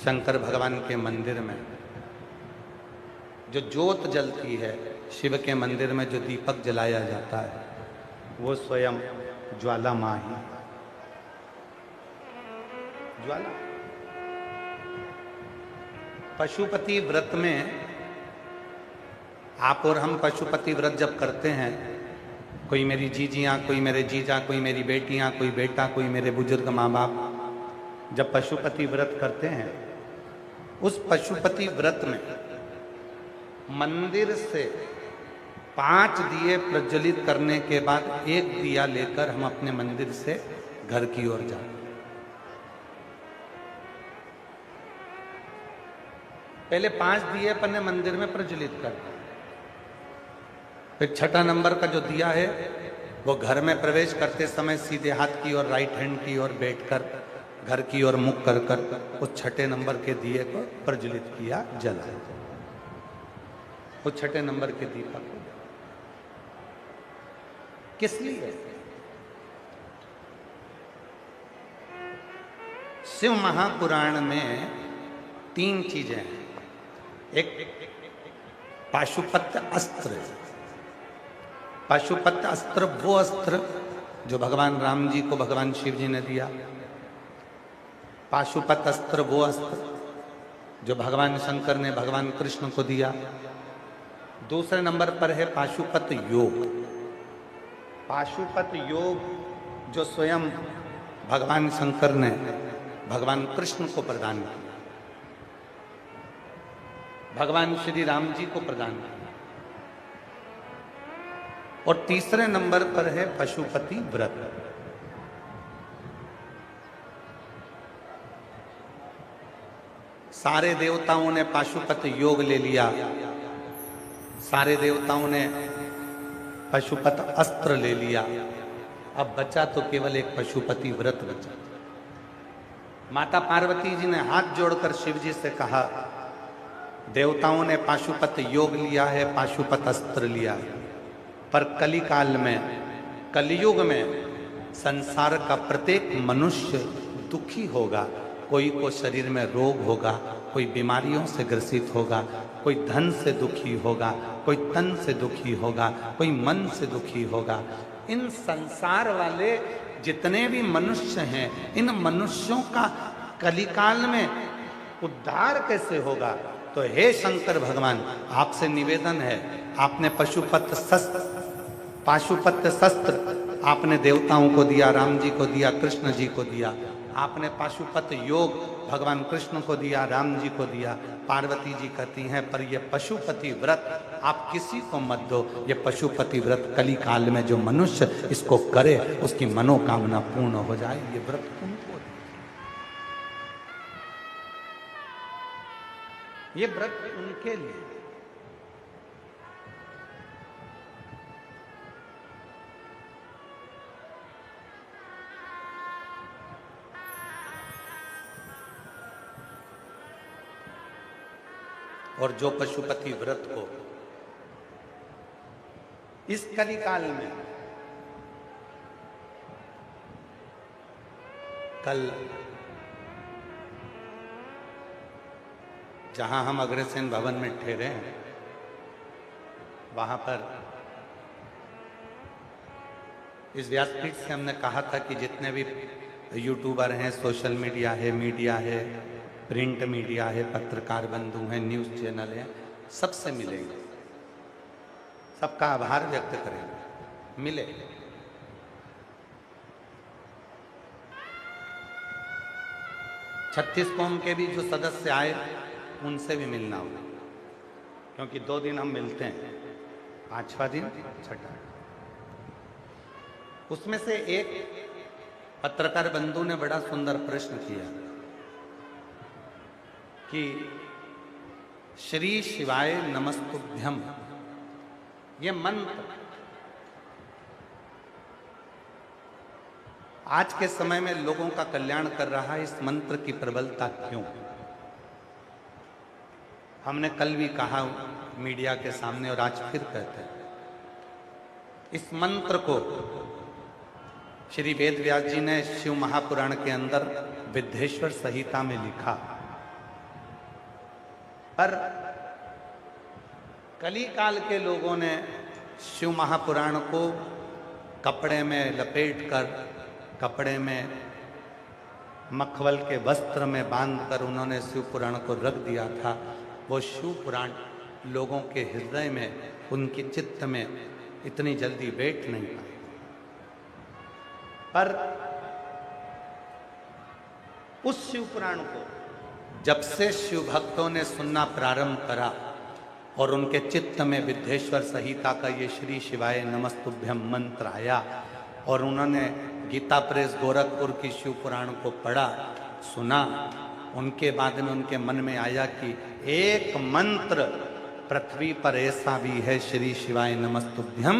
शंकर भगवान के मंदिर में जो ज्योत जलती है, शिव के मंदिर में जो दीपक जलाया जाता है, वो स्वयं ज्वाला माँ ही। ज्वाला पशुपति व्रत में आप और हम पशुपति व्रत जब करते हैं, कोई मेरी जीजियाँ, कोई मेरे जीजा, कोई मेरी बेटियाँ, कोई बेटा, कोई मेरे बुजुर्ग माँ बाप जब पशुपति व्रत करते हैं, उस पशुपति व्रत में मंदिर से 5 दिए प्रज्वलित करने के बाद एक दिया लेकर हम अपने मंदिर से घर की ओर जाते हैं। पहले 5 दिए अपने मंदिर में प्रज्वलित करते हैं, फिर 6ठा नंबर का जो दिया है वो घर में प्रवेश करते समय सीधे हाथ की ओर, राइट हैंड की ओर बैठकर घर की ओर मुख कर कर उस 6ठे नंबर के दिए को प्रज्वलित किया, जलाया। उस 6ठे नंबर के दीपक को किस लिए? शिव महापुराण में 3 चीजें हैं। एक पाशुपत अस्त्र। पाशुपत अस्त्र वो अस्त्र जो भगवान राम जी को भगवान शिव जी ने दिया। पाशुपत अस्त्र वो अस्त्र जो भगवान शंकर ने भगवान कृष्ण को दिया। दूसरे नंबर पर है पाशुपत योग। पाशुपत योग जो स्वयं भगवान शंकर ने भगवान कृष्ण को प्रदान किया, भगवान श्री राम जी को प्रदान किया। और तीसरे नंबर पर है पशुपति व्रत। सारे देवताओं ने पाशुपत योग ले लिया, सारे देवताओं ने पशुपत अस्त्र ले लिया, अब बचा तो केवल एक पशुपति व्रत बचा। माता पार्वती जी ने हाथ जोड़कर शिव जी से कहा, देवताओं ने पाशुपत योग लिया है, पाशुपत अस्त्र लिया है, पर कली काल में, कलयुग में संसार का प्रत्येक मनुष्य दुखी होगा। कोई को शरीर में रोग होगा, कोई बीमारियों से ग्रसित होगा, कोई धन से दुखी होगा, कोई तन से दुखी होगा, कोई मन से दुखी होगा। इन संसार वाले जितने भी मनुष्य हैं, इन मनुष्यों का कलिकाल में उद्धार कैसे होगा? तो हे शंकर भगवान, आपसे निवेदन है, आपने पाशुपत शस्त्र आपने देवताओं को दिया, राम जी को दिया, कृष्ण जी को दिया। आपने पाशुपत योग भगवान कृष्ण को दिया, राम जी को दिया। पार्वती जी कहती हैं, पर ये पशुपति व्रत आप किसी को मत दो। ये पशुपति व्रत कली काल में जो मनुष्य इसको करे, उसकी मनोकामना पूर्ण हो जाए। ये व्रत उनको, ये व्रत उनके लिए। और जो पशुपति व्रत को इस कलिकाल में, कल जहां हम अग्रसेन भवन में ठहरे हैं, वहां पर इस व्यासपीठ से हमने कहा था कि जितने भी यूट्यूबर हैं, सोशल मीडिया है, प्रिंट मीडिया है, पत्रकार बंधु हैं, न्यूज़ चैनल है, सबसे मिलेंगे, सबका आभार व्यक्त करेंगे, मिले। छत्तीस कौम के भी जो सदस्य आए, उनसे भी मिलना होगा, क्योंकि 2 दिन हम मिलते हैं, 5वां दिन, 6ठा। उसमें से एक पत्रकार बंधु ने बड़ा सुंदर प्रश्न किया कि श्री शिवाय नमस्तुभ्यम, ये मंत्र आज के समय में लोगों का कल्याण कर रहा है, इस मंत्र की प्रबलता क्यों? हमने कल भी कहा मीडिया के सामने और आज फिर कहते हैं, इस मंत्र को श्री वेद व्यास जी ने शिव महापुराण के अंदर विद्धेश्वर संहिता में लिखा। पर कली काल के लोगों ने शिव महापुराण को कपड़े में लपेटकर, कपड़े में मखमल के वस्त्र में बांधकर उन्होंने शिव पुराण को रख दिया था। वो शिव पुराण लोगों के हृदय में, उनके चित्त में इतनी जल्दी बैठ नहीं पाए। पर उस शिव पुराण को जब से शिव भक्तों ने सुनना प्रारंभ करा और उनके चित्त में विद्येश्वर संहिता का ये श्री शिवाय नमस्तुभ्यम मंत्र आया और उन्होंने गीता प्रेस गोरखपुर की शिव पुराण को पढ़ा, सुना, उनके बाद में उनके मन में आया कि एक मंत्र पृथ्वी पर ऐसा भी है श्री शिवाय नमस्तुभ्यम,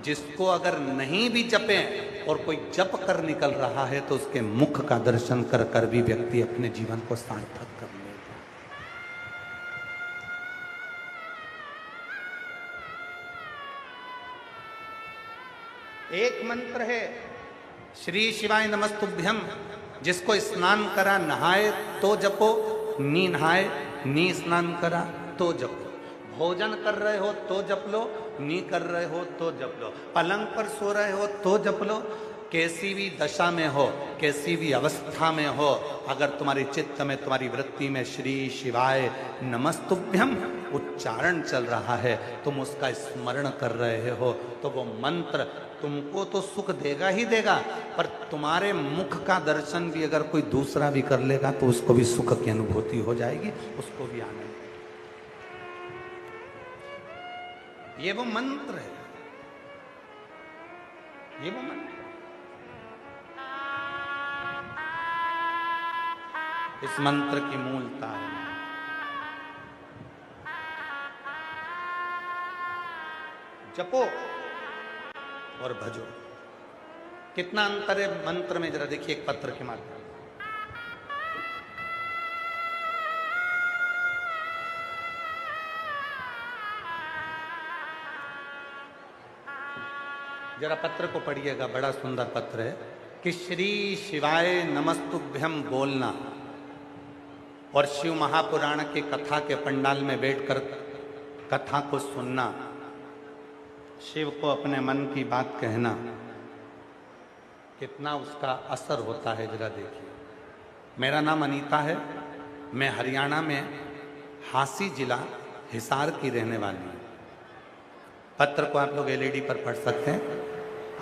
जिसको अगर नहीं भी जपे और कोई जप कर निकल रहा है तो उसके मुख का दर्शन कर कर भी व्यक्ति अपने जीवन को सार्थक कर लेगा। एक मंत्र है श्री शिवाय नमस्तुभ्यम, जिसको स्नान करा नहाए तो जपो, नी नहाए नी स्नान करा तो जपो, भोजन कर रहे हो तो जप लो, नी कर रहे हो तो जप लो, पलंग पर सो रहे हो तो जप लो, कैसी भी दशा में हो, कैसी भी अवस्था में हो, अगर तुम्हारी चित्त में, तुम्हारी वृत्ति में श्री शिवाय नमस्तुभ्यम उच्चारण चल रहा है, तुम उसका स्मरण कर रहे हो, तो वो मंत्र तुमको तो सुख देगा ही देगा, पर तुम्हारे मुख का दर्शन भी अगर कोई दूसरा भी कर लेगा तो उसको भी सुख की अनुभूति हो जाएगी, उसको भी आनंद। ये वो मंत्र है, ये वो मंत्र। इस मंत्र की मूलता है जपो और भजो। कितना अंतर है मंत्र में, जरा देखिए एक पत्र के माध्यम। जरा पत्र को पढ़िएगा, बड़ा सुंदर पत्र है कि श्री शिवाय नमस्तुभ्यम बोलना और शिव महापुराण के कथा के पंडाल में बैठकर कथा को सुनना, शिव को अपने मन की बात कहना, कितना उसका असर होता है जरा देखिए। मेरा नाम अनीता है, मैं हरियाणा में हांसी जिला हिसार की रहने वाली हूँ। पत्र को आप लोग एलईडी पर पढ़ सकते हैं,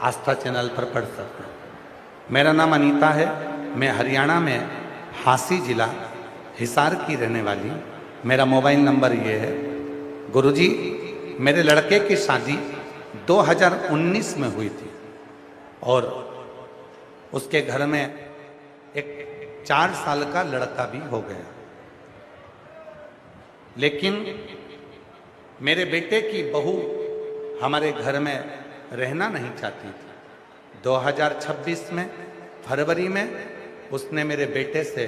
आस्था चैनल पर पढ़ सकते हैं। मेरा नाम अनीता है, मैं हरियाणा में हांसी जिला हिसार की रहने वाली। मेरा मोबाइल नंबर ये है। गुरुजी, मेरे लड़के की शादी 2019 में हुई थी और उसके घर में एक 4 साल का लड़का भी हो गया, लेकिन मेरे बेटे की बहू हमारे घर में रहना नहीं चाहती थी। 2026 में फरवरी में उसने मेरे बेटे से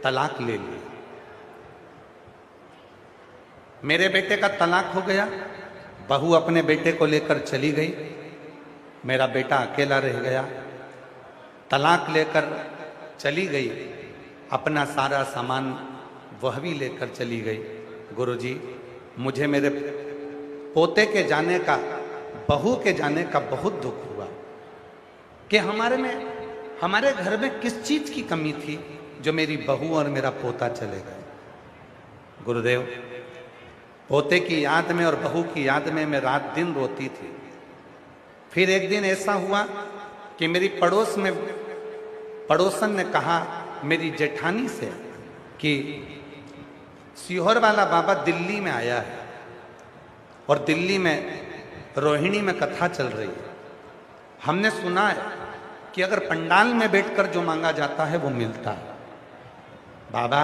तलाक ले लिया। मेरे बेटे का तलाक हो गया, बहू अपने बेटे को लेकर चली गई, मेरा बेटा अकेला रह गया। तलाक लेकर चली गई, अपना सारा सामान वह भी लेकर चली गई। गुरुजी, मुझे मेरे पोते के जाने का, बहू के जाने का बहुत दुख हुआ कि हमारे घर में किस चीज की कमी थी जो मेरी बहू और मेरा पोता चले गए। गुरुदेव, पोते की याद में और बहू की याद में मैं रात दिन रोती थी। फिर एक दिन ऐसा हुआ कि मेरी पड़ोसन ने कहा मेरी जेठानी से कि सीहोर वाला बाबा दिल्ली में आया है और दिल्ली में रोहिणी में कथा चल रही है। हमने सुना है कि अगर पंडाल में बैठकर जो मांगा जाता है वो मिलता है। बाबा,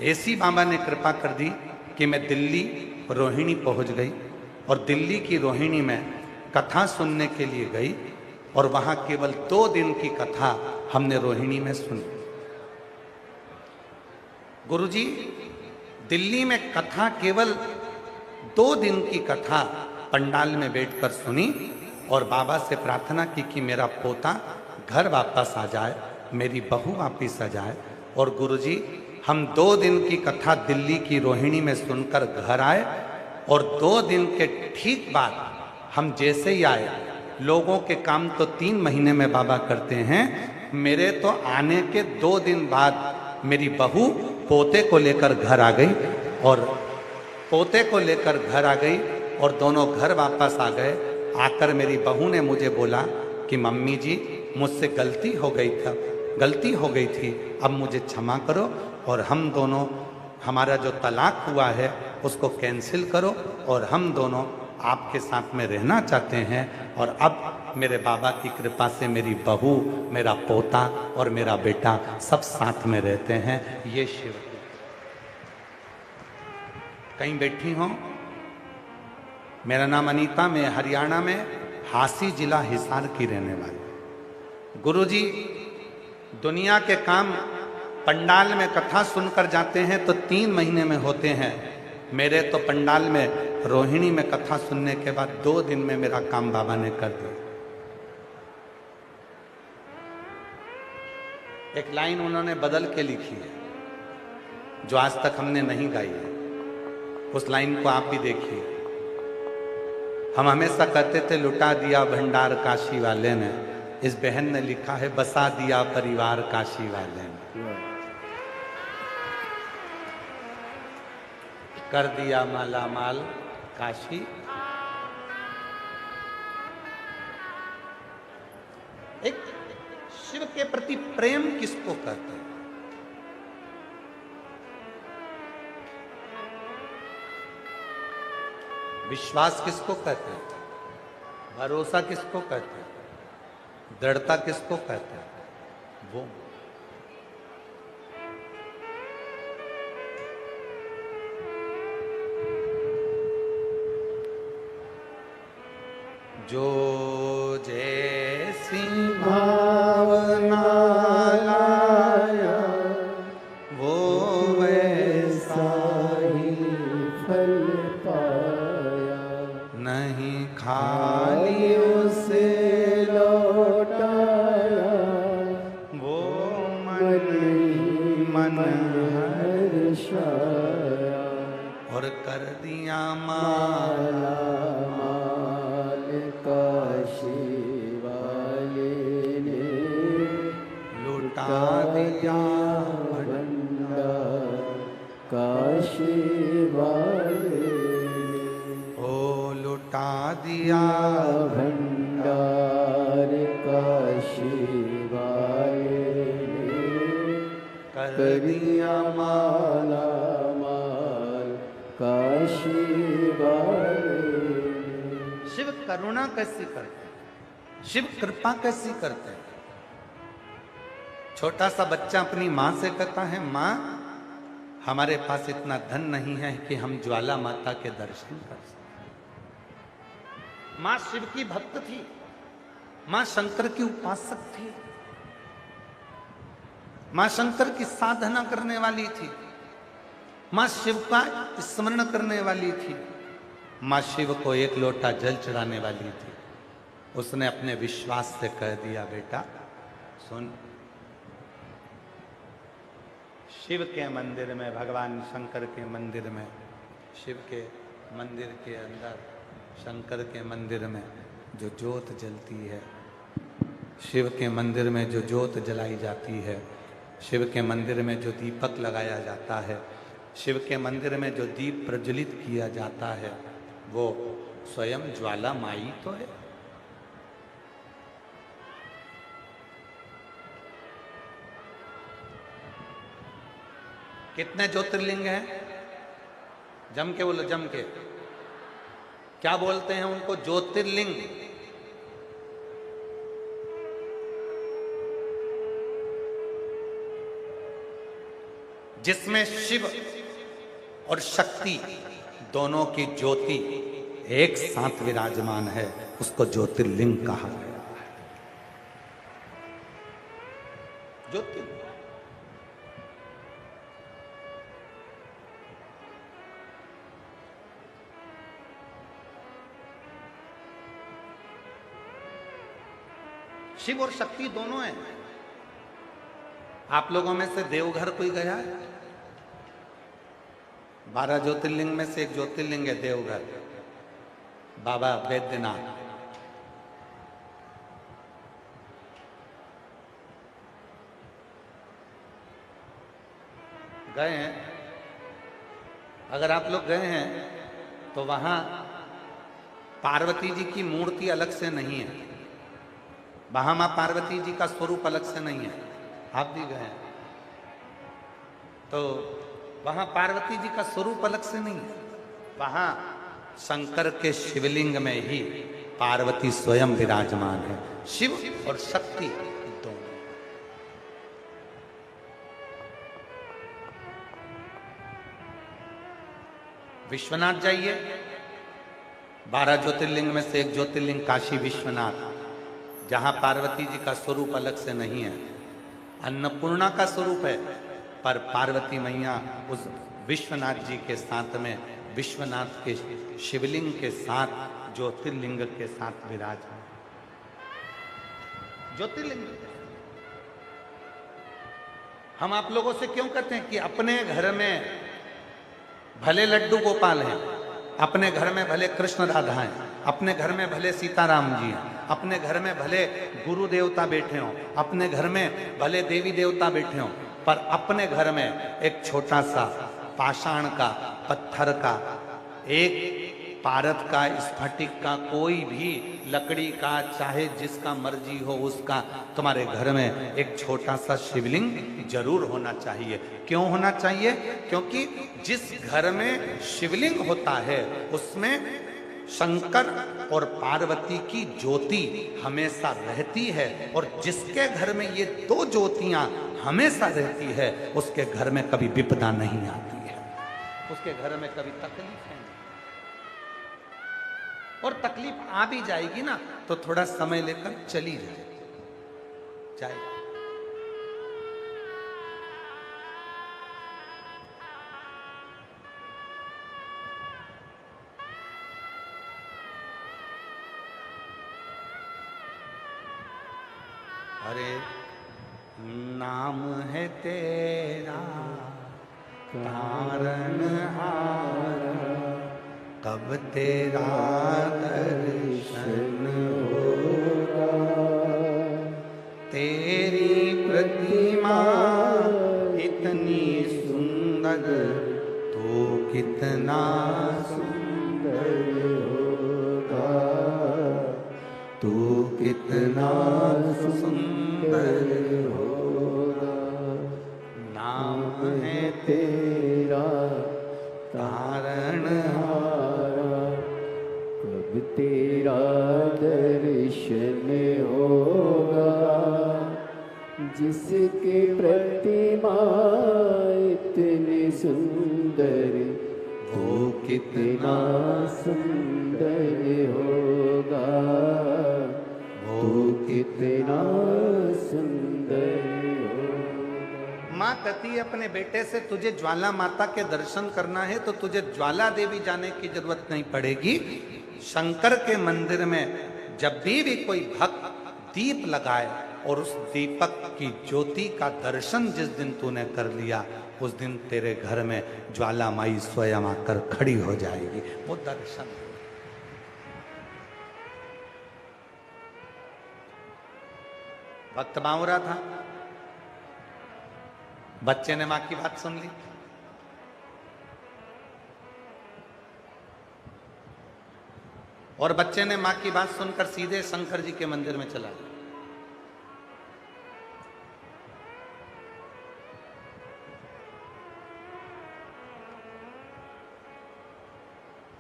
ऐसी बाबा ने कृपा कर दी कि मैं दिल्ली रोहिणी पहुंच गई और दिल्ली की रोहिणी में कथा सुनने के लिए गई और वहां केवल 2 दिन की कथा हमने रोहिणी में सुनी। गुरुजी, दिल्ली में कथा केवल 2 दिन की कथा पंडाल में बैठकर सुनी और बाबा से प्रार्थना की कि मेरा पोता घर वापस आ जाए, मेरी बहू वापस आ जाए। और गुरुजी, हम 2 दिन की कथा दिल्ली की रोहिणी में सुनकर घर आए और 2 दिन के ठीक बाद हम जैसे ही आए, लोगों के काम तो 3 महीने में बाबा करते हैं, मेरे तो आने के 2 दिन बाद मेरी बहू पोते को लेकर घर आ गई और पोते को लेकर घर आ गई और दोनों घर वापस आ गए। आकर मेरी बहू ने मुझे बोला कि मम्मी जी मुझसे गलती हो गई थी, अब मुझे क्षमा करो और हम दोनों, हमारा जो तलाक हुआ है उसको कैंसिल करो और हम दोनों आपके साथ में रहना चाहते हैं। और अब मेरे बाबा की कृपा से मेरी बहू, मेरा पोता और मेरा बेटा सब साथ में रहते हैं। ये शिव कहीं बैठी हो। मेरा नाम अनीता, मैं हरियाणा में हासी जिला हिसार की रहने वाली। गुरुजी दुनिया के काम पंडाल में कथा सुनकर जाते हैं तो 3 महीने में होते हैं। मेरे तो पंडाल में रोहिणी में कथा सुनने के बाद 2 दिन में मेरा काम बाबा ने कर दिया। एक लाइन उन्होंने बदल के लिखी है जो आज तक हमने नहीं गाई है, उस लाइन को आप भी देखिए। हम हमेशा कहते थे लुटा दिया भंडार काशी वाले ने, इस बहन ने लिखा है बसा दिया परिवार काशी वाले ने, कर दिया माला माल काशी। एक शिव के प्रति प्रेम किसको कहते हैं? विश्वास किसको कहते हैं? भरोसा किसको कहते हैं? दृढ़ता किसको कहते हैं? वो जो जैसी भावना लाया वो वैसा ही फल पाया, नहीं खाली उसे लौटाया वो मन हर्षाया, और कर दिया माला काशी वाले ने, लुटा दिया भंडार काशी वाले ने, ओ लुटा दिया भंडार काशी वाले ने, कर दिया माला माल काशी वाले। शिव करुणा कैसी करते हैं? शिव कृपा कैसी करते हैं? छोटा सा बच्चा अपनी मां से कहता है, मां हमारे पास इतना धन नहीं है कि हम ज्वाला माता के दर्शन कर सकें। मां शिव की भक्त थी, मां शंकर की उपासक थी, मां शंकर की साधना करने वाली थी, मां शिव का स्मरण करने वाली थी, मां शिव को 1 लोटा जल चढ़ाने वाली थी। उसने अपने विश्वास से कह दिया, बेटा सुन, शिव के मंदिर में, भगवान शंकर के मंदिर में, शिव के मंदिर के अंदर, शंकर के मंदिर में जो ज्योत जलती है, शिव के मंदिर में जो ज्योत जलाई जाती है, शिव के मंदिर में जो दीपक लगाया जाता है, शिव के मंदिर में जो दीप प्रज्वलित किया जाता है, वो स्वयं ज्वाला माई तो है। कितने ज्योतिर्लिंग हैं? जम के बोलो, जम के। क्या बोलते हैं उनको? ज्योतिर्लिंग। जिसमें शिव और शक्ति दोनों की ज्योति एक साथ विराजमान है, उसको ज्योतिर्लिंग कहा गया है। ज्योतिर्लिंग शिव और शक्ति दोनों हैं। आप लोगों में से देवघर कोई गया है? 12 ज्योतिर्लिंग में से एक ज्योतिर्लिंग है देवघर, बाबा बैद्यनाथ। गए हैं? अगर आप लोग गए हैं तो वहां पार्वती जी की मूर्ति अलग से नहीं है, वहां मां पार्वती जी का स्वरूप अलग से नहीं है। आप भी गए हैं तो वहां पार्वती जी का स्वरूप अलग से नहीं है, वहां शंकर के शिवलिंग में ही पार्वती स्वयं विराजमान है। शिव और शक्ति दोनों। विश्वनाथ जाइए, 12 ज्योतिर्लिंग में से एक ज्योतिर्लिंग काशी विश्वनाथ, जहां पार्वती जी का स्वरूप अलग से नहीं है, अन्नपूर्णा का स्वरूप है, पर पार्वती मैया उस विश्वनाथ जी के साथ में, विश्वनाथ के शिवलिंग के साथ, ज्योतिर्लिंग के साथ विराजमान। ज्योतिर्लिंग हम आप लोगों से क्यों कहते हैं कि अपने घर में भले लड्डू गोपाल हैं, अपने घर में भले कृष्ण राधा हैं, अपने घर में भले सीताराम जी हैं, अपने घर में भले गुरु देवता बैठे हों, अपने घर में भले देवी देवता बैठे हों, पर अपने घर में एक छोटा सा पाषाण का, पत्थर का, एक पारद का, स्फटिक का, कोई भी लकड़ी का, चाहे जिसका मर्जी हो उसका, तुम्हारे घर में एक छोटा सा शिवलिंग जरूर होना चाहिए। क्यों होना चाहिए? क्योंकि जिस घर में शिवलिंग होता है उसमें शंकर और पार्वती की ज्योति हमेशा रहती है, और जिसके घर में ये दो ज्योतियां हमेशा रहती है उसके घर में कभी विपदा नहीं आती है, उसके घर में कभी तकलीफ नहीं। और तकलीफ आ भी जाएगी ना तो थोड़ा समय लेकर चली जाएगी। अरे नाम है तेरा तारनहार, कब तेरा दर्शन होगा, तेरी प्रतिमा इतनी सुंदर, तो कितना सुंदर होगा, तू कितना सुंदर होगा। नाम है तेरा तारणहारा, कब तेरा दर्शन होगा, जिसकी प्रतिमा इतनी सुंदर, वो कितना सुंदर होगा, वो कितना सुंदर होगा। माँ कहती है अपने बेटे से, तुझे ज्वाला माता के दर्शन करना है तो तुझे ज्वाला देवी जाने की जरूरत नहीं पड़ेगी। शंकर के मंदिर में जब भी कोई भक्त दीप लगाए और उस दीपक की ज्योति का दर्शन जिस दिन तूने कर लिया, उस दिन तेरे घर में ज्वाला माई स्वयं आकर खड़ी हो जाएगी। वो दर्शन भक्त बावरा था, बच्चे ने मां की बात सुन ली, और बच्चे ने मां की बात सुनकर सीधे शंकर जी के मंदिर में चला गया।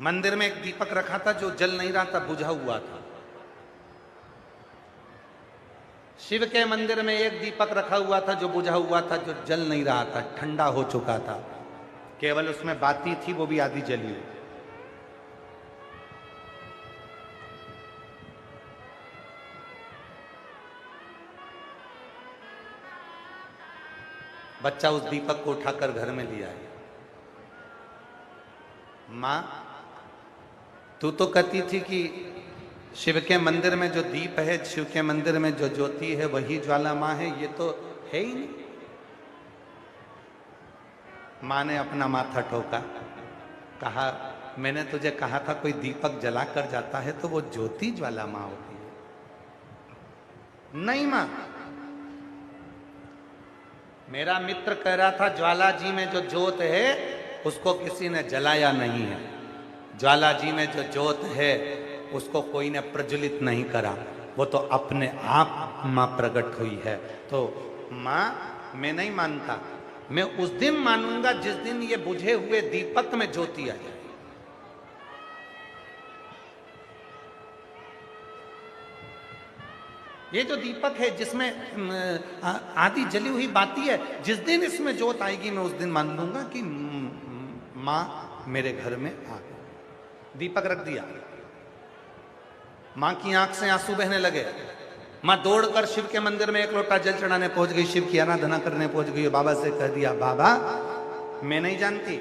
मंदिर में एक दीपक रखा था जो जल नहीं रहा था, बुझा हुआ था। शिव के मंदिर में एक दीपक रखा हुआ था जो बुझा हुआ था, जो जल नहीं रहा था, ठंडा हो चुका था, केवल उसमें बाती थी, वो भी आधी जली हुई। बच्चा उस दीपक को उठाकर घर में लिया है। मां, तू तो कहती थी कि शिव के मंदिर में जो दीप है, शिव के मंदिर में जो ज्योति है वही ज्वाला मां है, ये तो है ही नहीं। मां ने अपना माथा ठोका, कहा, मैंने तुझे कहा था कोई दीपक जला कर जाता है तो वो ज्योति ज्वाला मां होती है। नहीं मां, मेरा मित्र कह रहा था ज्वाला जी में जो ज्योत है उसको किसी ने जलाया नहीं है, ज्वाला जी में जो ज्योत है उसको कोई ने प्रज्वलित नहीं करा, वो तो अपने आप मां प्रकट हुई है। तो मां मैं नहीं मानता, मैं उस दिन मानूंगा जिस दिन ये बुझे हुए दीपक में ज्योति आ जाए। ये जो दीपक है जिसमें आदि जली हुई बाती है, जिस दिन इसमें ज्योत आएगी मैं उस दिन मान लूंगा कि मां मेरे घर में आ गई। दीपक रख दिया, मां की आंख से आंसू बहने लगे। मां दौड़कर शिव के मंदिर में एक लोटा जल चढ़ाने पहुंच गई, शिव की आराधना करने पहुंच गई। बाबा से कह दिया, बाबा मैं नहीं जानती,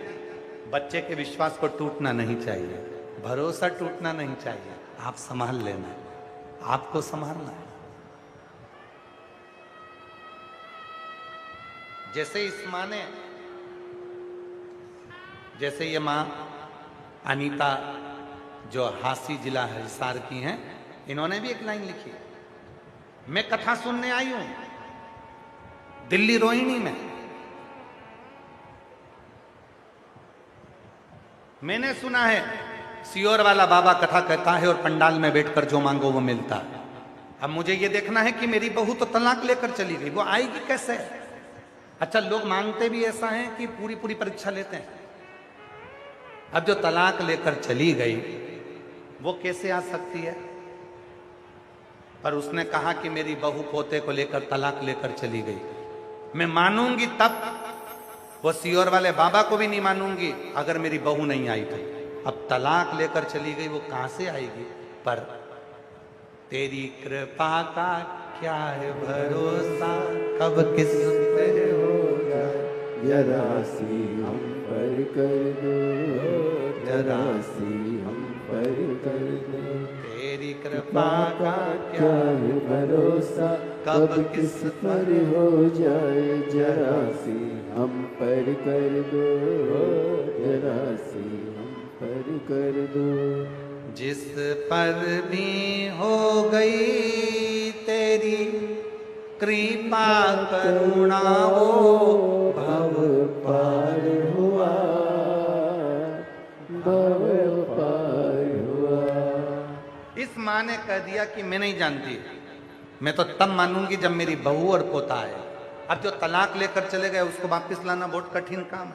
बच्चे के विश्वास को टूटना नहीं चाहिए, भरोसा टूटना नहीं चाहिए, आप संभाल लेना, आपको संभालना है। जैसे इस मां ने, जैसे ये मां अनीता जो हासी जिला हिसार की हैं, इन्होंने भी एक लाइन लिखी, मैं कथा सुनने आई हूं दिल्ली रोहिणी में, मैंने सुना है सियोर वाला बाबा कथा कहता है और पंडाल में बैठकर जो मांगो वो मिलता है। अब मुझे ये देखना है कि मेरी बहू तो तलाक लेकर चली गई, वो आएगी कैसे? अच्छा, लोग मांगते भी ऐसा है कि पूरी पूरी परीक्षा लेते हैं। अब जो तलाक लेकर चली गई वो कैसे आ सकती है? पर उसने कहा कि मेरी बहू पोते को लेकर तलाक लेकर चली गई, मैं मानूंगी तब, वो सियोर वाले बाबा को भी नहीं मानूंगी अगर मेरी बहू नहीं आई थी। अब तलाक लेकर चली गई, वो कहां से आएगी? पर तेरी कृपा का क्या है भरोसा, कब किस पे हो जाए, जरा सी हम पर कर दो, जरा सी हम पर कर दो, तेरी कृपा का क्या है भरोसा, कब किस पर हो जाए, जरा सी हम पर कर दो, जरा सी हम पर कर दो। जिस पर भी हो गई तेरी कृपा करुणा, वो भव पार हुआ, भव पार हुआ। इस माँ ने कह दिया कि मैं नहीं जानती, मैं तो तब मानूंगी जब मेरी बहू और पोता आए। अब जो तलाक लेकर चले गए उसको वापस लाना बहुत कठिन काम है।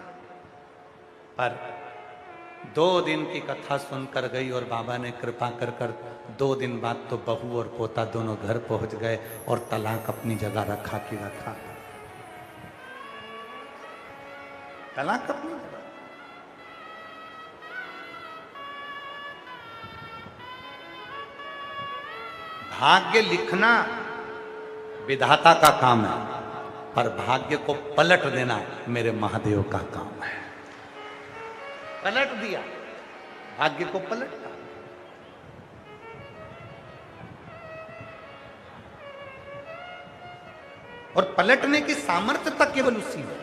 पर 2 दिन की कथा सुनकर गई और बाबा ने कृपा कर 2 दिन बाद तो बहू और पोता दोनों घर पहुंच गए और तलाक अपनी जगह रखा कि रखा, तलाक अपनी जगह। भाग्य लिखना विधाता का काम है, पर भाग्य को पलट देना मेरे महादेव का काम है। पलट दिया, भाग्य को पलटा। और पलटने की सामर्थ्य तक केवल उसी में।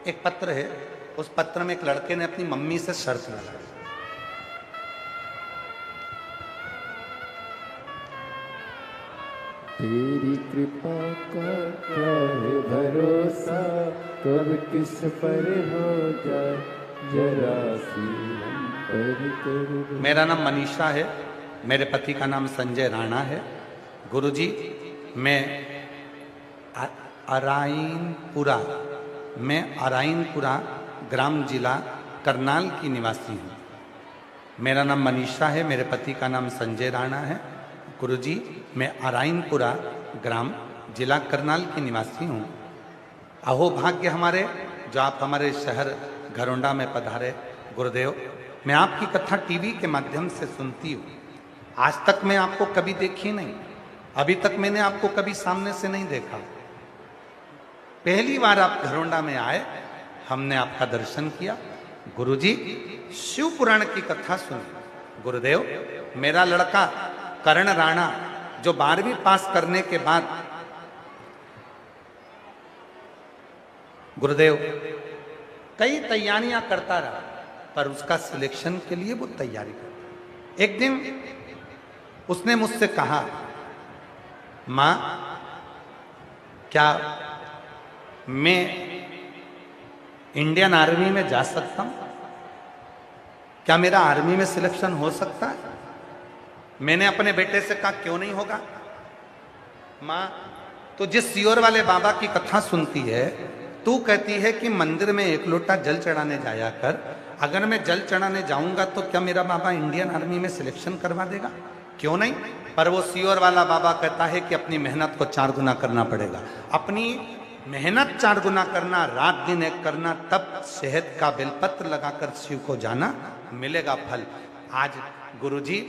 एक पत्र है, उस पत्र में एक लड़के ने अपनी मम्मी से शर्त लगाई, तेरी कृपा का क्या है भरोसा, कब किस पर हो जाए, जरा सी हम पर कर दो। मेरा नाम मनीषा है, मेरे पति का नाम संजय राणा है। गुरुजी, मैं अराइनपुरा ग्राम जिला करनाल की निवासी हूँ। मेरा नाम मनीषा है, मेरे पति का नाम संजय राणा है। गुरुजी, मैं अराइनपुरा ग्राम जिला करनाल की निवासी हूँ। अहो भाग्य हमारे जो आप हमारे शहर घरोंडा में पधारे। गुरुदेव, मैं आपकी कथा टीवी के माध्यम से सुनती हूँ, आज तक मैं आपको कभी देखी नहीं, अभी तक मैंने आपको कभी सामने से नहीं देखा। पहली बार आप घरोंडा में आए, हमने आपका दर्शन किया। गुरुजी, शिव पुराण की कथा सुनी। गुरुदेव, मेरा लड़का करण राणा जो 12वीं पास करने के बाद गुरुदेव कई तैयारियां करता रहा, पर उसका सिलेक्शन के लिए वो तैयारी करता। एक दिन उसने मुझसे कहा, मां क्या मैं इंडियन आर्मी में जा सकता हूं? क्या मेरा आर्मी में सिलेक्शन हो सकता है? मैंने अपने बेटे से कहा, क्यों नहीं होगा मां, तो जिस सियोर वाले बाबा की कथा सुनती है, तू कहती है कि मंदिर में एक लोटा जल चढ़ाने जाया कर, अगर मैं जल चढ़ाने जाऊंगा तो क्या मेरा बाबा इंडियन आर्मी में सिलेक्शन करवा देगा? क्यों नहीं? पर वो सियोर वाला बाबा कहता है कि अपनी मेहनत को 4 गुना करना पड़ेगा। अपनी मेहनत 4 गुना करना, रात दिन एक करना, तब शहद का बेलपत्र लगाकर शिव को जाना, मिलेगा फल। आज गुरुजी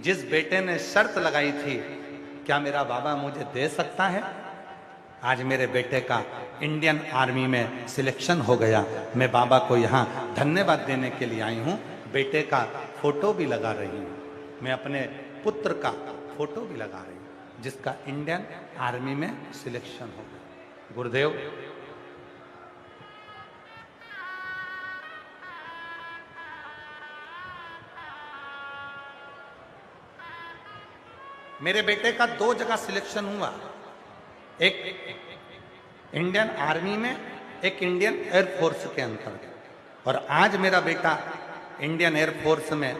जिस बेटे ने शर्त लगाई थी, क्या मेरा बाबा मुझे दे सकता है? आज मेरे बेटे का इंडियन आर्मी में सिलेक्शन हो गया। मैं बाबा को यहाँ धन्यवाद देने के लिए आई हूँ। बेटे का फोटो भी लगा रही हूँ, मैं अपने पुत्र का फोटो भी लगा रही हूँ, जिसका इंडियन आर्मी में सिलेक्शन हो गया। गुरुदेव मेरे बेटे का 2 जगह सिलेक्शन हुआ, एक इंडियन आर्मी में, एक इंडियन एयरफोर्स के अंतर्गत। और आज मेरा बेटा इंडियन एयरफोर्स में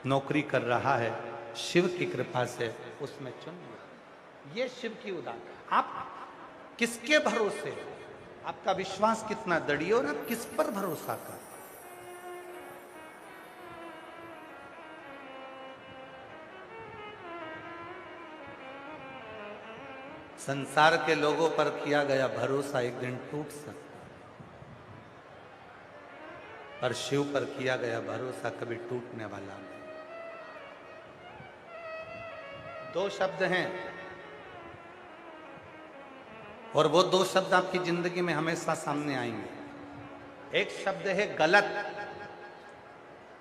नौकरी कर रहा है, शिव की कृपा से उसमें चुन लिया। ये शिव की उदाहरण। आप किसके भरोसे, आपका विश्वास कितना दृढ़ और आप किस पर भरोसा कर? संसार के लोगों पर किया गया भरोसा एक दिन टूट सकता, पर शिव पर किया गया भरोसा कभी टूटने वाला नहीं। 2 शब्द हैं, और वो 2 शब्द आपकी जिंदगी में हमेशा सामने आएंगे। एक शब्द है गलत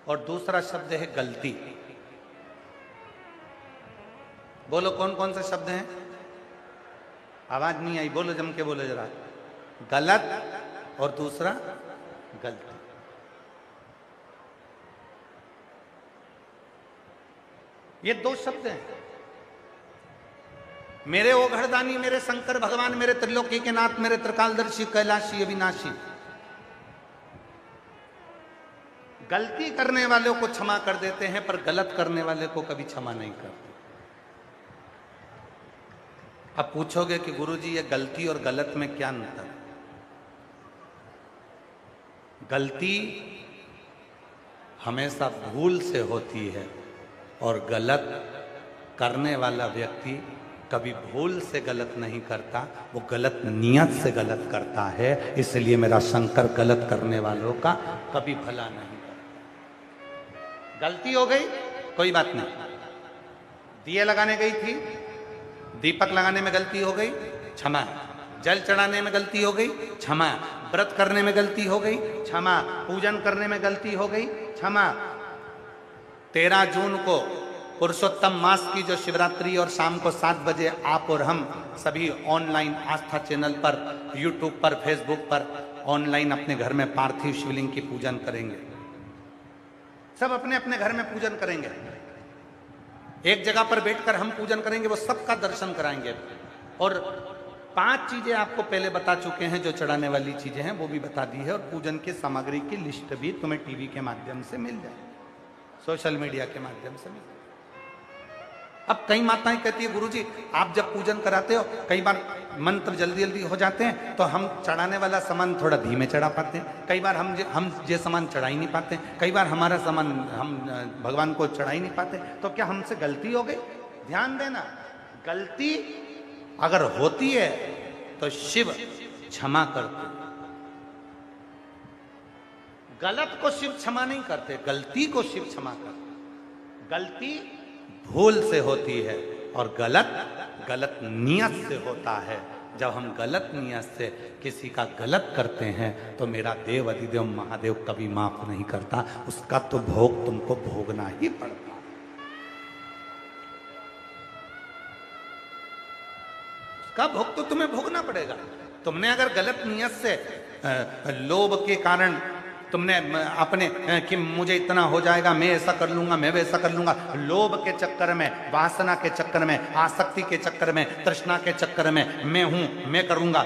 और दूसरा शब्द है गलती। बोलो कौन कौन से शब्द हैं? आवाज नहीं आई, बोलो जम के बोलो जरा। गलत और दूसरा गलती। ये 2 शब्द हैं। मेरे ओघड़दानी, मेरे शंकर भगवान, मेरे त्रिलोकी के नाथ, मेरे त्रिकालदर्शी, कैलाशी, अविनाशी। गलती करने वालों को क्षमा कर देते हैं, पर गलत करने वाले को कभी क्षमा नहीं करते। अब पूछोगे कि गुरुजी ये गलती और गलत में क्या अंतर? गलती हमेशा भूल से होती है, और गलत करने वाला व्यक्ति कभी भूल से गलत नहीं करता, वो गलत नियत से गलत करता है। इसलिए मेरा शंकर गलत करने वालों का कभी भला नहीं करता। गलती हो गई, कोई बात नहीं। दिए लगाने गई थी, दीपक लगाने में गलती हो गई, क्षमा। जल चढ़ाने में गलती हो गई, क्षमा। व्रत करने में गलती हो गई, क्षमा। पूजन करने में गलती हो गई, क्षमा। 13 जून को पुरुषोत्तम मास की जो शिवरात्रि, और शाम को 7 बजे आप और हम सभी ऑनलाइन आस्था चैनल पर, यूट्यूब पर, फेसबुक पर ऑनलाइन अपने घर में पार्थिव शिवलिंग की पूजन करेंगे। सब अपने अपने घर में पूजन करेंगे। एक जगह पर बैठकर हम पूजन करेंगे, वो सबका दर्शन कराएंगे। और 5 चीजें आपको पहले बता चुके हैं, जो चढ़ाने वाली चीजें हैं वो भी बता दी है, और पूजन की सामग्री की लिस्ट भी तुम्हें टीवी के माध्यम से मिल जाए, सोशल मीडिया के माध्यम से मिल जाए। अब कई माताएं कहती है, गुरुजी आप जब पूजन कराते हो, कई बार मंत्र जल्दी जल्दी हो जाते हैं, तो हम चढ़ाने वाला सामान थोड़ा धीमे चढ़ा पाते हैं। कई बार हम ये सामान चढ़ा ही नहीं पाते, कई बार हमारा सामान हम भगवान को चढ़ा ही नहीं पाते, तो क्या हमसे गलती हो गई? ध्यान देना, गलती अगर होती है तो शिव क्षमा करते। गलत को शिव क्षमा नहीं करते, गलती को शिव क्षमा करते। गलती भूल से होती है, और गलत नियत से होता है। जब हम गलत नियत से किसी का गलत करते हैं, तो मेरा देव अधिदेव महादेव कभी माफ नहीं करता, उसका तो भोग तुमको भोगना ही पड़ता। उसका भोग तो तुम्हें भोगना पड़ेगा। तुमने अगर गलत नियत से लोभ के कारण तुमने अपने कि मुझे इतना हो जाएगा, मैं ऐसा कर लूंगा, मैं वैसा कर लूंगा, लोभ के चक्कर में, वासना के चक्कर में, आसक्ति के चक्कर में, तृष्णा के चक्कर में, मैं हूं, मैं करूंगा,